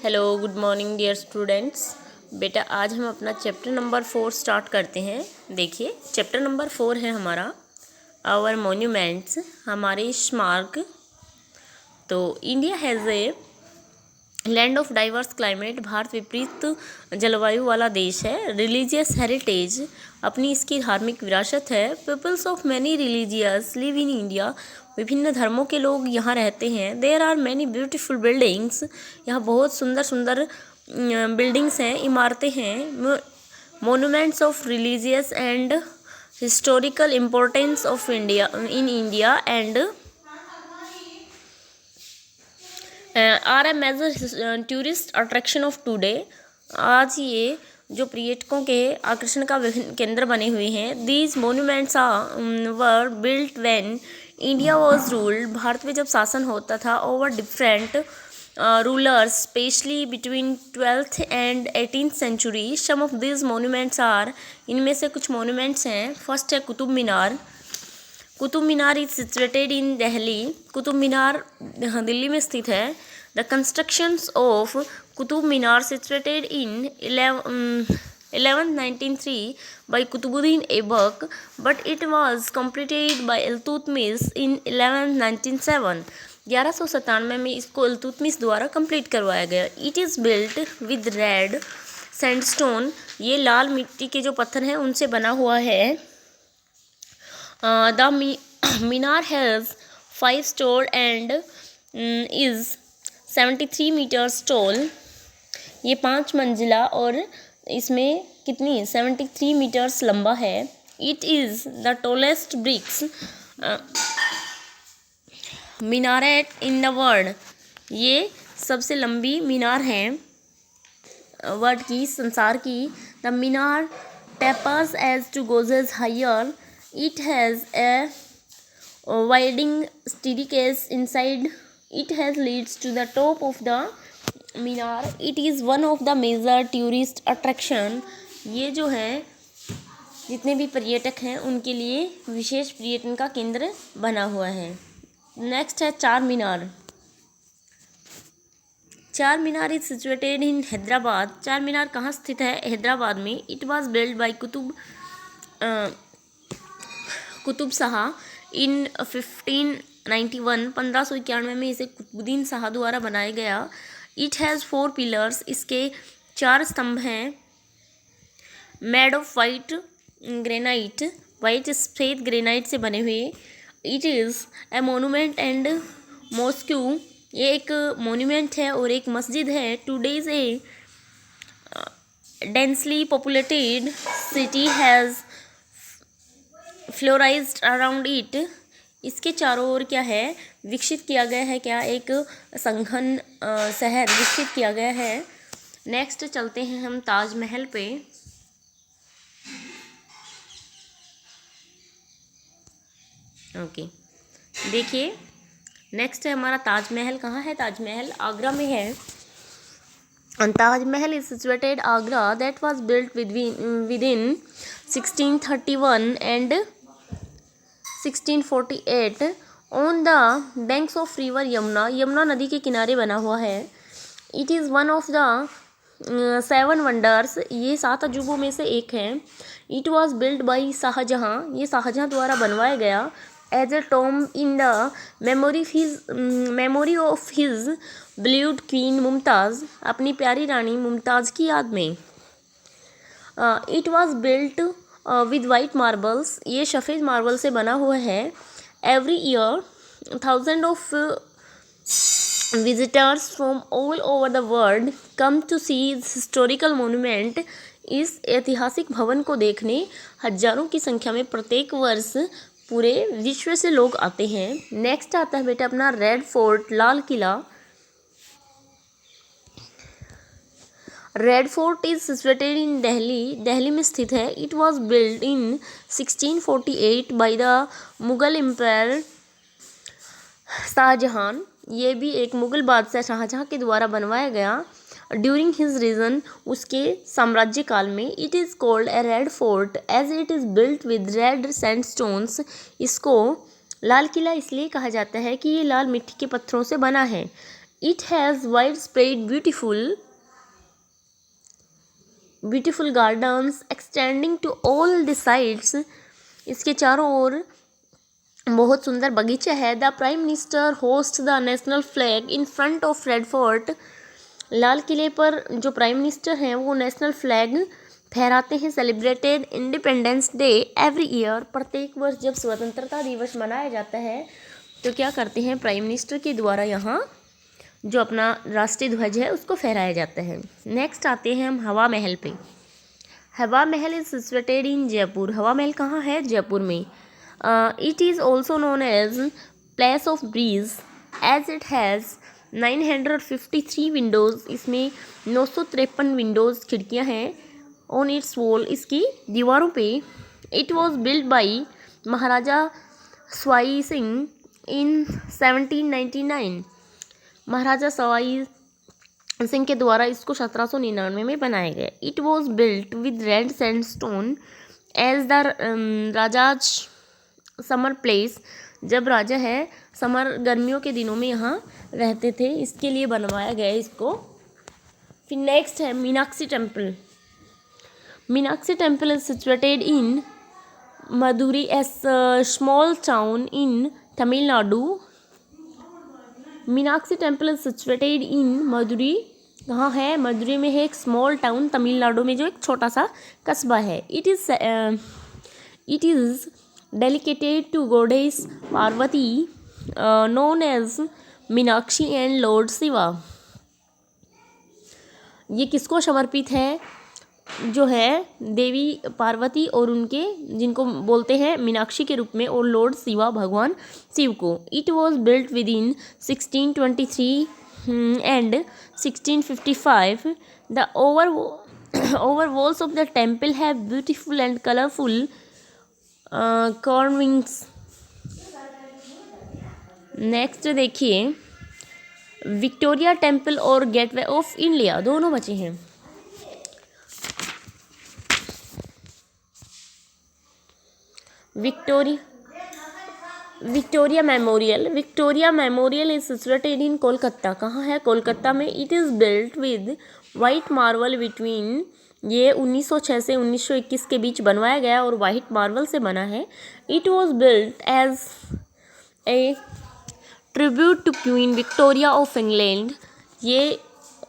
Hello good morning dear students. बेटा आज हम अपना चैप्टर नंबर 4 स्टार्ट करते हैं। देखिए चैप्टर नंबर 4 है हमारा आवर मोन्यूमेंट्स, हमारे स्मारक। तो India has a land of diverse climate, Bharat विपरीत जलवायु वाला देश है। रिलीजियस हेरिटेज, अपनी इसकी धार्मिक विरासत है। Peoples of many religious live in India, विभिन्न धर्मों के लोग यहाँ रहते हैं। There are many beautiful buildings, यहाँ बहुत सुंदर सुंदर बिल्डिंग्स हैं, इमारतें हैं। Monuments of religious and historical importance of India in India and are a major tourist attraction of today. आज ये जो पर्यटकों के आकर्षण का विभिन्न केंद्र बने हुए हैं। These monuments were built when India was ruled, Bharat में जब शासन होता था over different rulers, specially between 12th and 18th century. Some of this monuments are, इनमें से कुछ मोन्यूमेंट्स हैं। फर्स्ट है Qutub Minar. Qutub Minar is situated in Delhi, Qutub Minar Delhi में स्थित है। The constructions of Qutub Minar situated in 1193 by Qutbuddin Aibak, but it was completed by Iltutmish in 1197। 1197 में इसको इल्तुतमिश द्वारा कंप्लीट करवाया गया। It is built with red sandstone, ये लाल मिट्टी के जो पत्थर हैं उनसे बना हुआ है। The Minar has 5 stories and is 73 meters tall। ये 5 मंजिला और इसमें कितनी 73 मीटर्स लंबा है। It is the tallest bricks minaret in the world, ये सबसे लंबी मीनार है वर्ल्ड की, संसार की। The minar tapers as to goes higher, it has a winding staircase inside, it has leads to the top of the Minar. It is one of the major tourist attraction, ये जो है जितने भी पर्यटक हैं उनके लिए विशेष पर्यटन का केंद्र बना हुआ है। नेक्स्ट है Charminar. Charminar is situated in Hyderabad. Charminar कहाँ स्थित है? हैदराबाद में। It was build by Qutub Shah in 1591, 1591 में इसे कुतुबुद्दीन शाह द्वारा बनाया गया। इट हैज़ 4 पिलर्स, इसके 4 स्तंभ हैं। Made of white granite, white सफ़ेद ग्रेनाइट से बने हुए। It is a monument and mosque, ये एक मोन्यूमेंट है और एक मस्जिद है। Today's a densely populated city has flourished around it, इसके चारों ओर क्या है? विकसित किया गया है। क्या? एक संघन शहर विकसित किया गया है। नेक्स्ट चलते हैं हम ताजमहल पे। ओके देखिए नेक्स्ट है हमारा ताजमहल। कहाँ है ताजमहल? आगरा में है। Taj Mahal is situated Agra, that was built within 1631 and 1648 on the banks of river Yamuna, Yamuna नदी के किनारे बना हुआ है। It is one of the 7 wonders, ये 7 अजूबों में से एक है। It was build by Shah Jahan, ये शाहजहाँ द्वारा बनवाया गया। As a tomb in the memory of his beloved queen Mumtaz, अपनी प्यारी रानी मुमताज़ की याद में। It was built with white marbles, ये सफ़ेद मार्बल से बना हुआ है। Every year 1000 of visitors from all over the world come to see historical monument, इस ऐतिहासिक भवन को देखने हजारों की संख्या में प्रत्येक वर्ष पूरे विश्व से लोग आते हैं। नेक्स्ट आता है बेटा अपना रेड फोर्ट, लाल किला। Red fort is situated in Delhi, Delhi में स्थित है। It was build in 1648 by the Mughal empire Shah Jahan, ये भी एक मुगल बादशाह शाहजहां के द्वारा बनवाया गया। ड्यूरिंग हिज रीजन, उसके साम्राज्य काल में। It is called a red fort as it is built with red sandstones, इसको लाल किला इसलिए कहा जाता है कि ये लाल मिट्टी के पत्थरों से बना है। It has widespread beautiful gardens extending to all the sides. इसके चारों ओर बहुत सुंदर बगीचा है. The prime minister hoist the national flag in front of Red fort. लाल किले पर जो प्राइम मिनिस्टर हैं वो नेशनल फ्लैग फहराते हैं. Celebrated independence day every year. प्रत्येक वर्ष जब स्वतंत्रता दिवस मनाया जाता है तो क्या करते हैं, प्राइम मिनिस्टर के द्वारा यहाँ जो अपना राष्ट्रीय ध्वज है उसको फहराया जाता है. नेक्स्ट आते हैं हम हवा महल पे. हवा महल इज सिचुएटेड इन जयपुर. हवा महल कहाँ है? जयपुर में. It is also known as place of breeze as it has 953 windows. इसमें 953 विंडोज़ खिड़कियाँ हैं. On its wall. इसकी दीवारों पे. It was build by Maharaja Sawai Singh in 1799. Maharaja Sawai Singh के द्वारा इसको 1799 में बनाया गया. It was built with red sandstone as the rajas summer place. जब राजा है समर गर्मियों के दिनों में यहाँ रहते थे, इसके लिए बनवाया गया इसको. फिर नेक्स्ट है Meenakshi temple. Meenakshi temple is situated in Madurai S small town in Tamil Nadu. Meenakshi temple is situated इन मदुरई. कहाँ है? मदुरई में है. एक स्मॉल टाउन तमिलनाडु में जो एक छोटा सा कस्बा है. It is dedicated to goddess Parvati known as Meenakshi and lord Shiva. ये किसको समर्पित है? जो है देवी पार्वती और उनके जिनको बोलते हैं मीनाक्षी के रूप में, और लॉर्ड शिवा भगवान शिव को. It was built with in 1623 and 1655. The over walls of the temple have beautiful and colourful carvings. Next देखिए विक्टोरिया टेम्पल और गेटवे ऑफ इंडिया. दोनों बचे हैं. विक्टोरिया मेमोरियल इज सिचुएटेड इन कोलकाता. कहाँ है? कोलकाता में. It is built with white marble between. ये 1906 से 1921 के बीच बनवाया गया और वाइट मार्बल से बना है. It was built as a tribute to Queen Victoria of England. ये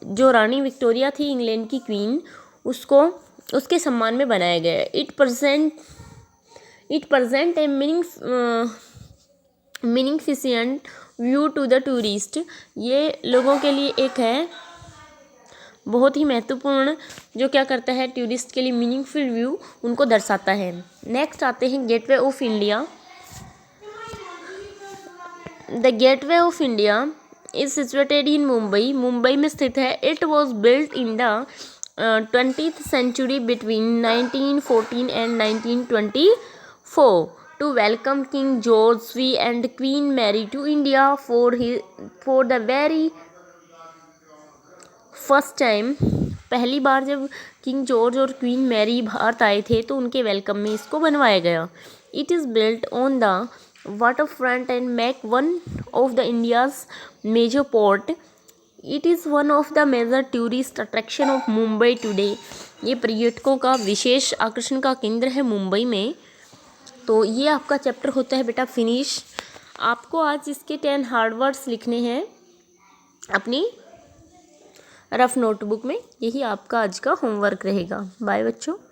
जो रानी विक्टोरिया थी इंग्लैंड की क्वीन, उसके सम्मान में बनाया गया. It present a magnificent view to the tourist. ये लोगों के लिए एक है बहुत ही महत्वपूर्ण, जो क्या करता है टूरिस्ट के लिए मीनिंगफुल व्यू उनको दर्शाता है. नेक्स्ट आते हैं gateway of India. The gateway of India is situated इन मुंबई. मुंबई में स्थित है. It was built in the 20th century between 1914 and 1924 to welcome King George V and Queen Mary to India for the very first time. पहली बार जब king George और queen Mary Bharat आए थे तो उनके वेलकम में इसको बनवाया गया. It is built on the waterfront and make one of the India's major port. It is one of the major tourist attraction of Mumbai today. ये पर्यटकों का विशेष आकर्षण का केंद्र है मुंबई में. तो ये आपका चैप्टर होता है बेटा फिनिश. आपको आज इसके 10 हार्ड वर्ड्स लिखने हैं अपनी रफ नोटबुक में. यही आपका आज का होमवर्क रहेगा. बाय बच्चों.